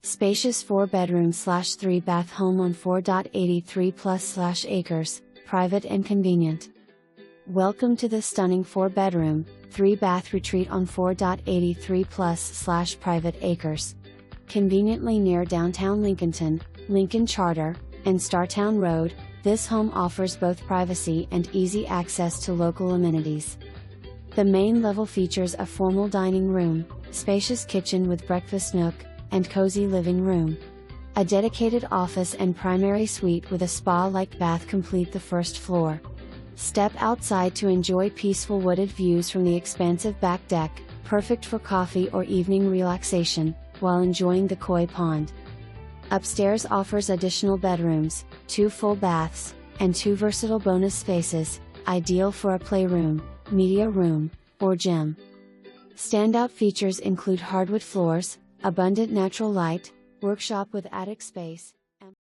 Spacious 4-bedroom/3-bath home on 4.83+ acres, private and convenient. Welcome to the stunning 4-bedroom, 3-bath retreat on 4.83+/private acres. Conveniently near Downtown Lincolnton, Lincoln Charter, and Startown Road, this home offers both privacy and easy access to local amenities. The main level features a formal dining room, spacious kitchen with breakfast nook, and cozy living room. A dedicated office and primary suite with a spa-like bath complete the first floor. Step outside to enjoy peaceful wooded views from the expansive back deck, perfect for coffee or evening relaxation, while enjoying the koi pond. Upstairs offers additional bedrooms, 2 full baths, and 2 versatile bonus spaces, ideal for a playroom, media room, or gym. Standout features include hardwood floors, abundant natural light, workshop with attic space,